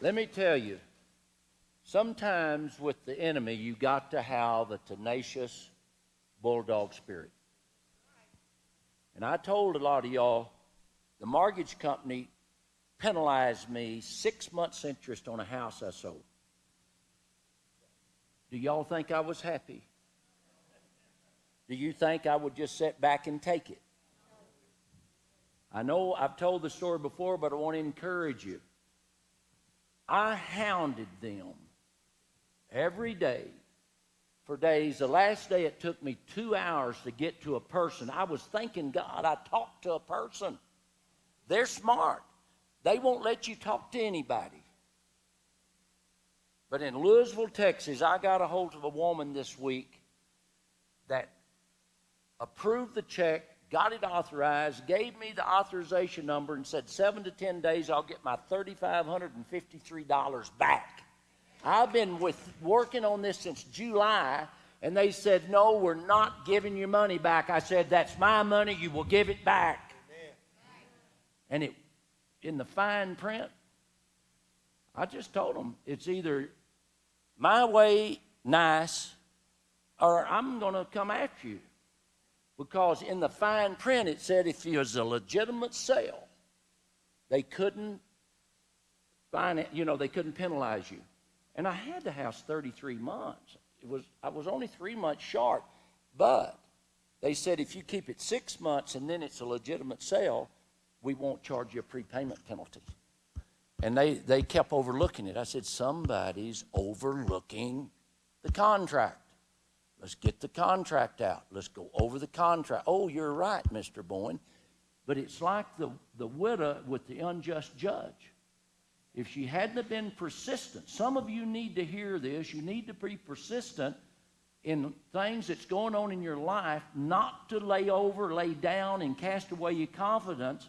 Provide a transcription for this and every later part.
Let me tell you, sometimes with the enemy, you got to have a tenacious bulldog spirit. And I told a lot of y'all, the mortgage company penalized me 6 months interest on a house I sold. Do y'all think I was happy? Do you think I would just sit back and take it? I know I've told the story before, but I want to encourage you. I hounded them every day for days. The last day it took me 2 hours to get to a person. I was thanking God I talked to a person. They're smart. They won't let you talk to anybody. But in Louisville, Texas, I got a hold of a woman this week that approved the check, got it authorized, gave me the authorization number, and said 7 to 10 days I'll get my $3,553 back. I've been working on this since July, and they said, no, we're not giving your money back. I said, that's my money. You will give it back. Amen. And it, in the fine print, I just told them, it's either my way, nice, or I'm going to come after you. Because in the fine print, it said if it was a legitimate sale, they couldn't they couldn't penalize you. And I had the house 33 months. I was only 3 months short. But they said if you keep it 6 months and then it's a legitimate sale, we won't charge you a prepayment penalty. And they kept overlooking it. I said, somebody's overlooking the contract. Let's get the contract out. Let's go over the contract. Oh, you're right, Mr. Boen. But it's like the widow with the unjust judge. If she hadn't been persistent, some of you need to hear this. You need to be persistent in things that's going on in your life, not to lay down, and cast away your confidence.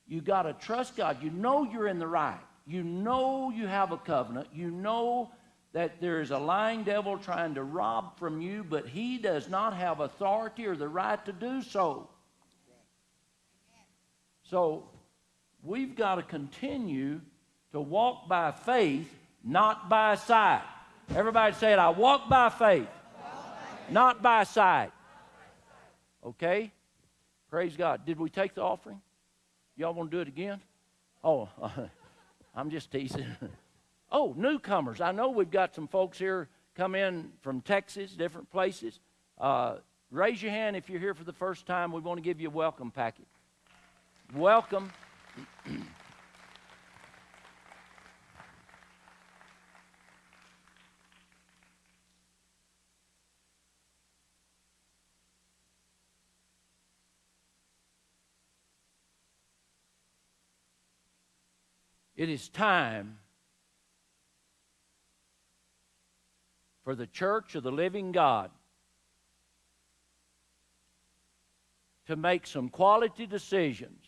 You got to trust God. You know you're in the right. You know you have a covenant. You know that there is a lying devil trying to rob from you, but he does not have authority or the right to do so. So we've got to continue to walk by faith, not by sight. Everybody say it, I walk by faith, not by sight. Okay? Praise God. Did we take the offering? Y'all want to do it again? Oh, I'm just teasing. Oh, newcomers. I know we've got some folks here come in from Texas, different places. Raise your hand if you're here for the first time. We want to give you a welcome packet. Welcome. It is time for the church of the living God to make some quality decisions,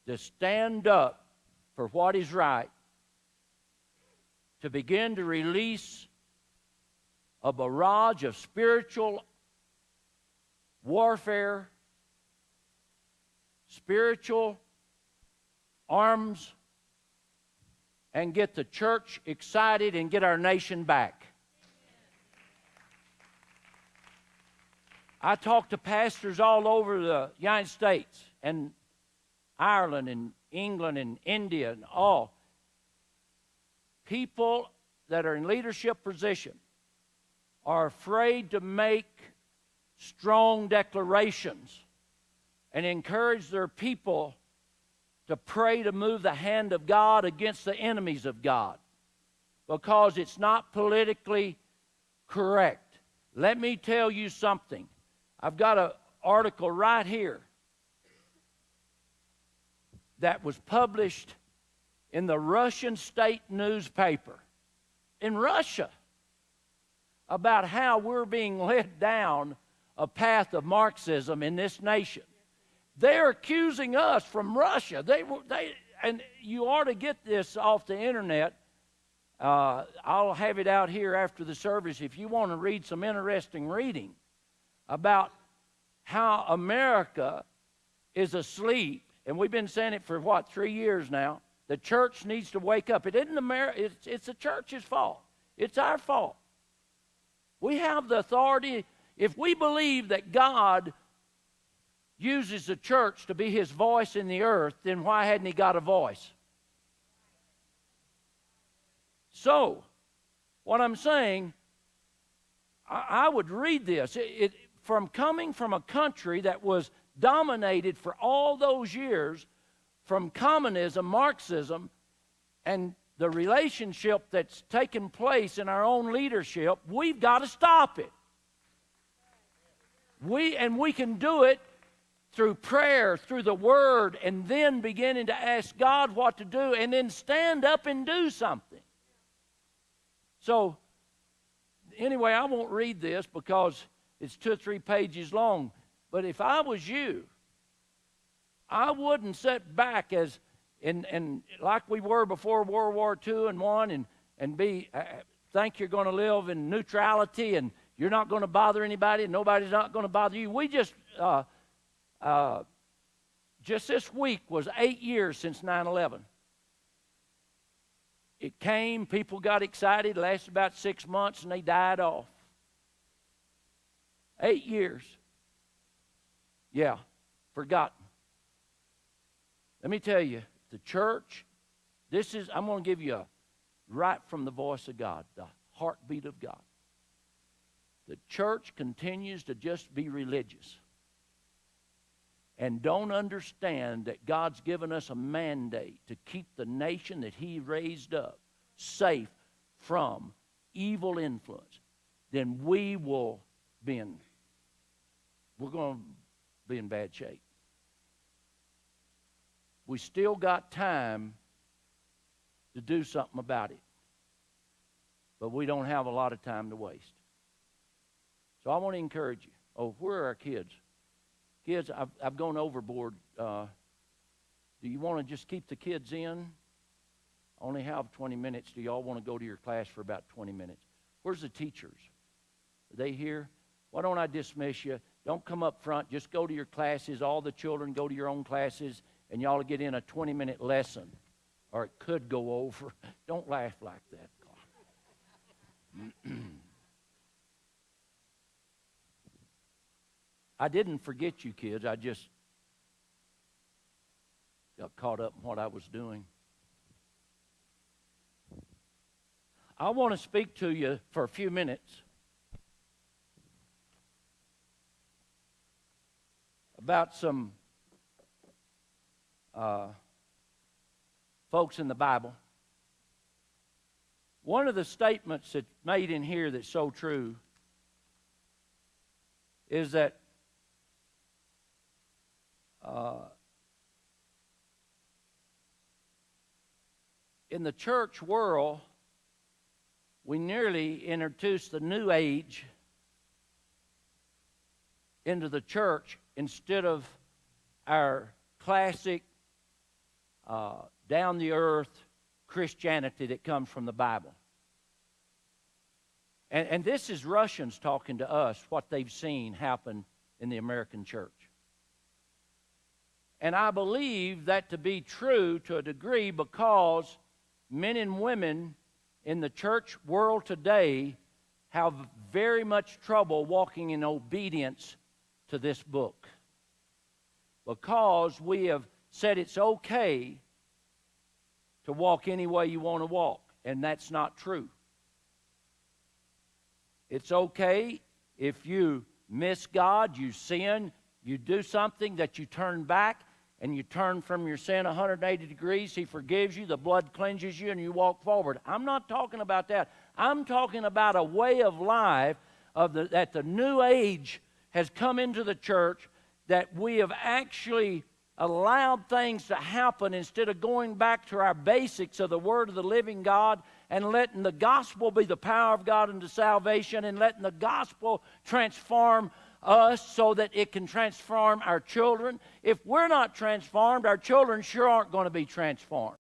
to stand up for what is right, to begin to release a barrage of spiritual warfare, spiritual arms, and get the church excited and get our nation back. I talk to pastors all over the United States and Ireland and England and India and all. People that are in leadership position are afraid to make strong declarations and encourage their people to pray to move the hand of God against the enemies of God because it's not politically correct. Let me tell you something. I've got an article right here that was published in the Russian state newspaper in Russia about how we're being led down a path of Marxism in this nation. They're accusing us from Russia. And you ought to get this off the internet. I'll have it out here after the service if you want to read some interesting reading about how America is asleep. And we've been saying it for, 3 years now. The church needs to wake up. It isn't it's the church's fault. It's our fault. We have the authority. If we believe that God uses the church to be his voice in the earth, then why hadn't he got a voice? So, what I'm saying, I would read this. From coming from a country that was dominated for all those years from communism, Marxism, and the relationship that's taken place in our own leadership, we've got to stop it. We can do it through prayer, through the Word, and then beginning to ask God what to do, and then stand up and do something. So, anyway, I won't read this because it's 2 or 3 pages long. But if I was you, I wouldn't sit back as and like we were before World War II and I and be think you're going to live in neutrality and you're not going to bother anybody and nobody's not going to bother you. We just this week was 8 years since 9/11. It came, people got excited, lasted about 6 months, and they died off. 8 years. Yeah, forgotten. Let me tell you, the church, I'm going to give you right from the voice of God, the heartbeat of God. The church continues to just be religious and don't understand that God's given us a mandate to keep the nation that he raised up safe from evil influence. Then we're going to be in bad shape. We still got time to do something about it, but we don't have a lot of time to waste. So I want to encourage you. Oh, where are our kids? Kids, I've gone overboard. Do you want to just keep the kids in? I only have 20 minutes. Do y'all want to go to your class for about 20 minutes? Where's the teachers? Are they here? Why don't I dismiss you? Don't come up front. Just go to your classes. All the children go to your own classes, and y'all get in a 20-minute lesson. Or it could go over. Don't laugh like that. I didn't forget you kids. I just got caught up in what I was doing. I want to speak to you for a few minutes about some folks in the Bible. One of the statements that's made in here that's so true is that in the church world, we nearly introduced the New Age into the church instead of our classic, down-the-earth Christianity that comes from the Bible. And this is Russians talking to us, what they've seen happen in the American church. And I believe that to be true to a degree because men and women in the church world today have very much trouble walking in obedience to this book. Because we have said it's okay to walk any way you want to walk, and that's not true. It's okay if you miss God, you sin, you do something that you turn back, and you turn from your sin 180 degrees, he forgives you, the blood cleanses you, and you walk forward. I'm not talking about that. I'm talking about a way of life that the New Age has come into the church, that we have actually allowed things to happen instead of going back to our basics of the Word of the living God and letting the gospel be the power of God unto salvation and letting the gospel transform us so that it can transform our children. If we're not transformed, our children sure aren't going to be transformed.